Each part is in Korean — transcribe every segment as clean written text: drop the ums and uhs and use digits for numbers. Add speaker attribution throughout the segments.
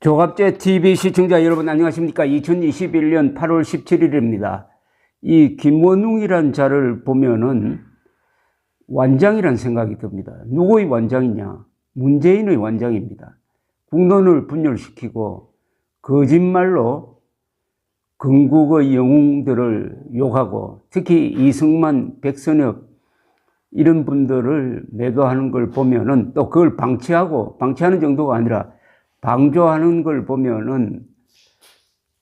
Speaker 1: 조갑제 TV 시청자 여러분 안녕하십니까? 2021년 8월 17일입니다. 이 김원웅이란 자를 보면은 완장이란 생각이 듭니다. 누구의 완장이냐? 문재인의 완장입니다. 국론을 분열시키고 거짓말로 건국의 영웅들을 욕하고 특히 이승만, 백선엽 이런 분들을 매도하는 걸 보면은 또 그걸 방치하는 정도가 아니라 방조하는 걸 보면은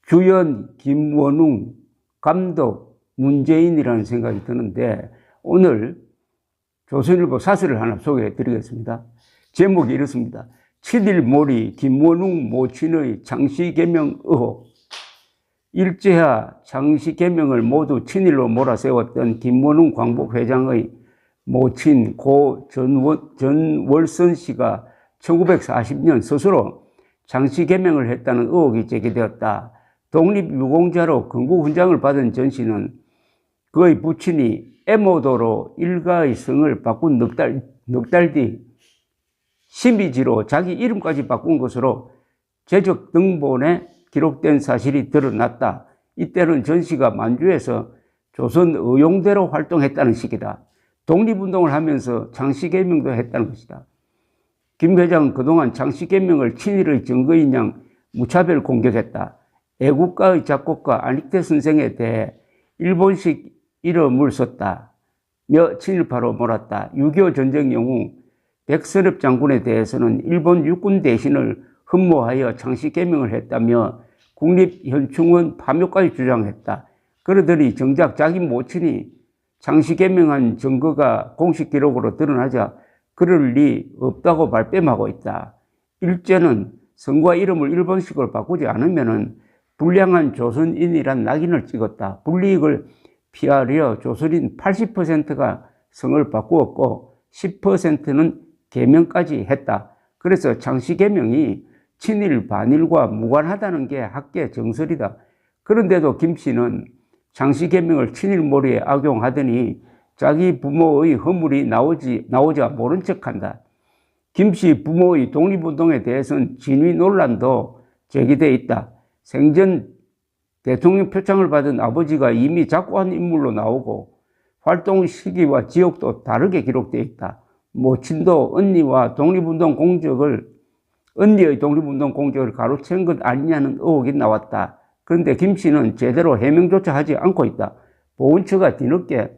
Speaker 1: 주연, 김원웅, 감독, 문재인이라는 생각이 드는데 오늘 조선일보 사설을 하나 소개해 드리겠습니다. 제목이 이렇습니다. 7일 몰이 김원웅 모친의 장시개명 의혹. 일제하 장시개명을 모두 친일로 몰아세웠던 김원웅 광복회장의 모친 고 전월선 씨가 1940년 스스로 장시개명을 했다는 의혹이 제기되었다. 독립유공자로 건국훈장을 받은 전 씨는 그의 부친이 애모도로 일가의 성을 바꾼 넉 달 뒤 심의지로 자기 이름까지 바꾼 것으로 제적 등본에 기록된 사실이 드러났다. 이때는 전 씨가 만주에서 조선 의용대로 활동했다는 식이다. 독립운동을 하면서 장시개명도 했다는 것이다. 김 회장은 그동안 장시개명을 친일의 증거인 양 무차별 공격했다. 애국가의 작곡가 안익태 선생에 대해 일본식 이름을 썼다며 친일파로 몰았다. 6.25 전쟁 영웅 백선엽 장군에 대해서는 일본 육군 대신을 흠모하여 장시개명을 했다며 국립현충원 파묘까지 주장했다. 그러더니 정작 자기 모친이 장시개명한 증거가 공식 기록으로 드러나자 그럴 리 없다고 발뺌하고 있다. 일제는 성과 이름을 일본식으로 바꾸지 않으면 불량한 조선인이란 낙인을 찍었다. 불이익을 피하려 조선인 80%가 성을 바꾸었고 10%는 개명까지 했다. 그래서 장시개명이 친일 반일과 무관하다는 게 학계 정설이다. 그런데도 김 씨는 장시개명을 친일몰이에 악용하더니 자기 부모의 허물이 나오자 모른 척한다. 김 씨 부모의 독립운동에 대해서는 진위 논란도 제기되어 있다. 생전 대통령 표창을 받은 아버지가 이미 작고한 인물로 나오고 활동 시기와 지역도 다르게 기록되어 있다. 모친도 언니의 독립운동 공적을 가로챈 것 아니냐는 의혹이 나왔다. 그런데 김 씨는 제대로 해명조차 하지 않고 있다. 보훈처가 뒤늦게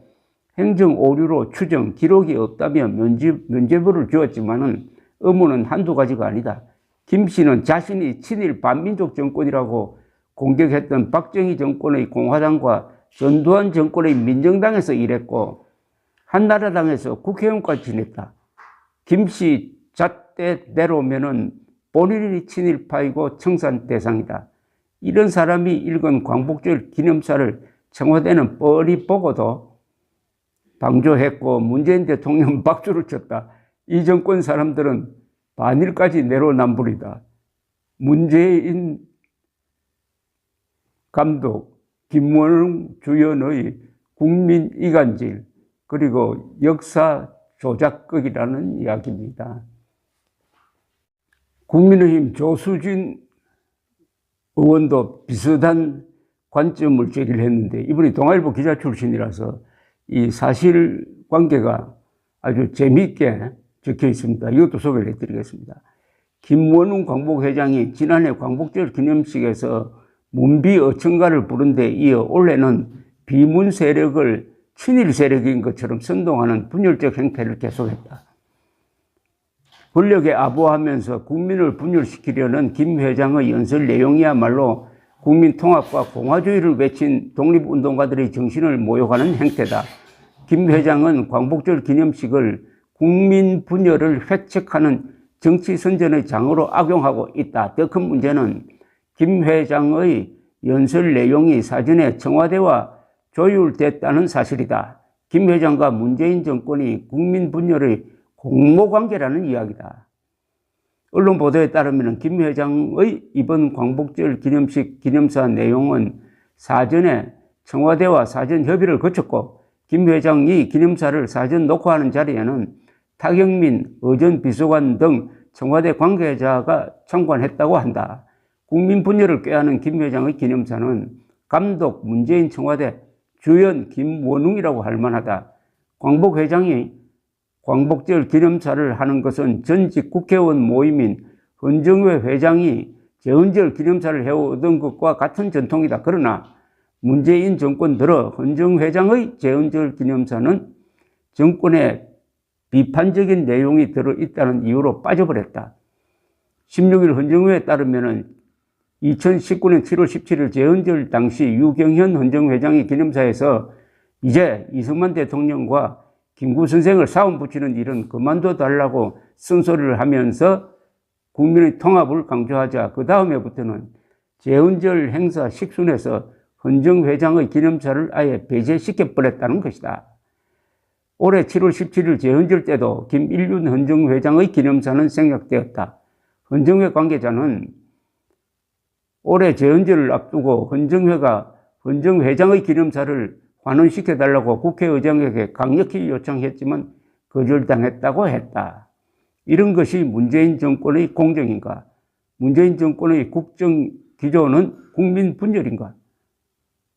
Speaker 1: 행정 오류로 추정, 기록이 없다며 면죄부를 주었지만은 의문은 한두 가지가 아니다. 김 씨는 자신이 친일 반민족 정권이라고 공격했던 박정희 정권의 공화당과 전두환 정권의 민정당에서 일했고 한나라당에서 국회의원까지 지냈다. 김 씨 잣대대로면은 본인이 친일파이고 청산 대상이다. 이런 사람이 읽은 광복절 기념사를 청와대는 뻔히 보고도 방조했고 문재인 대통령 박수를 쳤다. 이 정권 사람들은 반일까지 내로남불이다. 문재인 감독, 김원웅 주연의 국민 이간질 그리고 역사 조작극이라는 이야기입니다. 국민의힘 조수진 의원도 비슷한 관점을 제기를 했는데 이분이 동아일보 기자 출신이라서 이 사실관계가 아주 재미있게 적혀 있습니다. 이것도 소개를 해드리겠습니다. 김원웅 광복회장이 지난해 광복절 기념식에서 문비어천가를 부른 데 이어 올해는 비문 세력을 친일 세력인 것처럼 선동하는 분열적 행태를 계속했다. 권력에 아부하면서 국민을 분열시키려는 김 회장의 연설 내용이야말로 국민 통합과 공화주의를 외친 독립운동가들의 정신을 모욕하는 행태다. 김 회장은 광복절 기념식을 국민 분열을 회책하는 정치 선전의 장으로 악용하고 있다. 더 큰 문제는 김 회장의 연설 내용이 사전에 청와대와 조율됐다는 사실이다. 김 회장과 문재인 정권이 국민 분열의 공모관계라는 이야기다. 언론 보도에 따르면 김 회장의 이번 광복절 기념식 기념사 내용은 사전에 청와대와 사전 협의를 거쳤고 김 회장이 기념사를 사전 녹화하는 자리에는 타경민 의전 비서관 등 청와대 관계자가 참관했다고 한다. 국민 분열을 꾀하는 김 회장의 기념사는 감독 문재인 청와대 주연 김원웅이라고 할 만하다. 광복 회장이 광복절 기념사를 하는 것은 전직 국회의원 모임인 헌정회 회장이 제헌절 기념사를 해오던 것과 같은 전통이다. 그러나 문재인 정권 들어 헌정 회장의 제헌절 기념사는 정권의 비판적인 내용이 들어있다는 이유로 빠져버렸다. 16일 헌정회에 따르면 2019년 7월 17일 제헌절 당시 유경현 헌정회장이 기념사에서 이제 이승만 대통령과 김구 선생을 싸움 붙이는 일은 그만둬 달라고 쓴소리를 하면서 국민의 통합을 강조하자 그 다음에부터는 제헌절 행사 식순에서 헌정회장의 기념사를 아예 배제시켜버렸다는 것이다. 올해 7월 17일 제헌절 때도 김일륜 헌정회장의 기념사는 생략되었다. 헌정회 관계자는 올해 제헌절을 앞두고 헌정회가 헌정회장의 기념사를 환원시켜달라고 국회의장에게 강력히 요청했지만 거절당했다고 했다. 이런 것이 문재인 정권의 공정인가? 문재인 정권의 국정 기조는 국민 분열인가?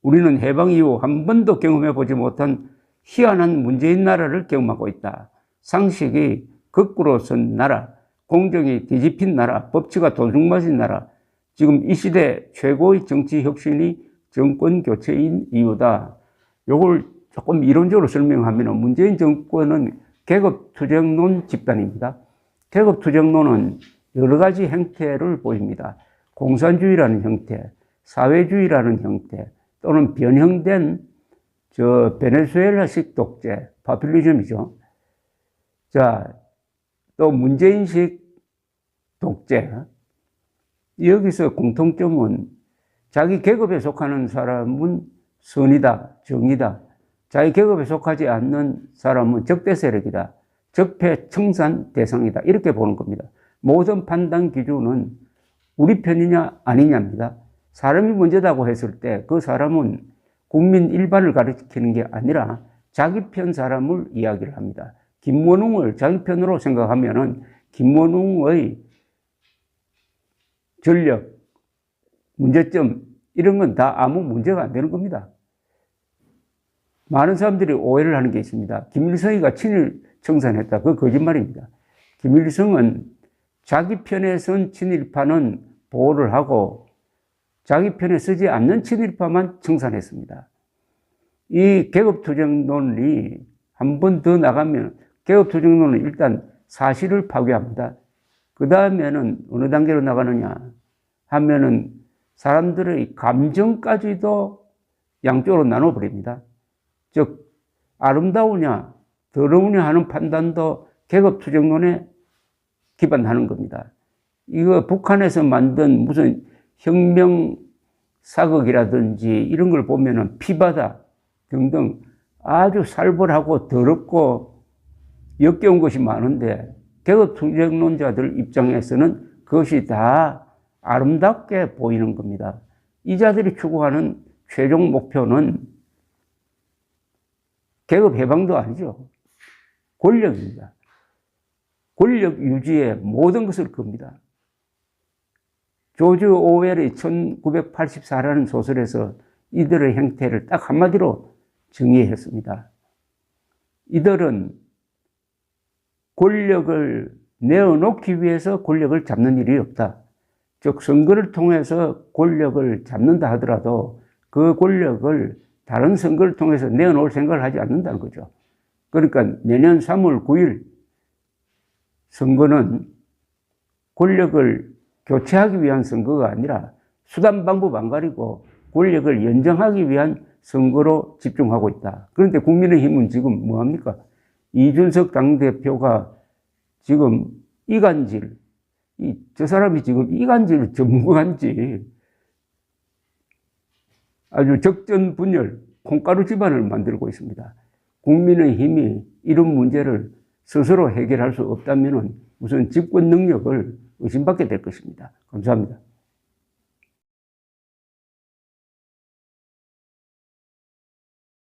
Speaker 1: 우리는 해방 이후 한 번도 경험해보지 못한 희한한 문재인 나라를 경험하고 있다. 상식이 거꾸로 선 나라, 공정이 뒤집힌 나라, 법치가 도둑맞은 나라. 지금 이 시대 최고의 정치 혁신이 정권 교체인 이유다. 요걸 조금 이론적으로 설명하면 문재인 정권은 계급투쟁론 집단입니다. 계급투쟁론은 여러 가지 형태를 보입니다. 공산주의라는 형태, 사회주의라는 형태, 또는 변형된 베네수엘라식 독재, 파퓰리즘이죠. 자, 또 문재인식 독재. 여기서 공통점은 자기 계급에 속하는 사람은 선이다, 정의다. 자기 계급에 속하지 않는 사람은 적대 세력이다. 적폐 청산 대상이다. 이렇게 보는 겁니다. 모든 판단 기준은 우리 편이냐 아니냐입니다. 사람이 문제다고 했을 때 그 사람은 국민 일반을 가리키는 게 아니라 자기 편 사람을 이야기를 합니다. 김원웅을 자기 편으로 생각하면은 김원웅의 전력, 문제점 이런 건 다 아무 문제가 안 되는 겁니다. 많은 사람들이 오해를 하는 게 있습니다. 김일성이가 친일 청산했다. 그거 거짓말입니다. 김일성은 자기 편에 선 친일파는 보호를 하고 자기 편에 서지 않는 친일파만 청산했습니다. 이 계급투쟁론이 한 번 더 나가면 계급투쟁론은 일단 사실을 파괴합니다. 그 다음에는 어느 단계로 나가느냐 하면은 사람들의 감정까지도 양쪽으로 나눠버립니다. 즉 아름다우냐 더러우냐 하는 판단도 계급투쟁론에 기반하는 겁니다. 이거 북한에서 만든 무슨 혁명 사극이라든지 이런 걸 보면은 피바다 등등 아주 살벌하고 더럽고 역겨운 것이 많은데 계급투쟁론자들 입장에서는 그것이 다 아름답게 보이는 겁니다. 이 자들이 추구하는 최종 목표는 계급 해방도 아니죠. 권력입니다. 권력 유지에 모든 것을 겁니다. 조지 오웰의 1984라는 소설에서 이들의 행태를 딱 한마디로 정의했습니다. 이들은 권력을 내어놓기 위해서 권력을 잡는 일이 없다. 즉 선거를 통해서 권력을 잡는다 하더라도 그 권력을 다른 선거를 통해서 내어놓을 생각을 하지 않는다는 거죠. 그러니까 내년 3월 9일 선거는 권력을 교체하기 위한 선거가 아니라 수단 방법 안 가리고 권력을 연장하기 위한 선거로 집중하고 있다. 그런데 국민의힘은 지금 뭐합니까? 이준석 당대표가 지금 이간질, 저 사람이 지금 이간질 전문가인지 아주 적전분열, 콩가루 집안을 만들고 있습니다. 국민의힘이 이런 문제를 스스로 해결할 수 없다면 우선 집권 능력을 의심받게 될 것입니다. 감사합니다.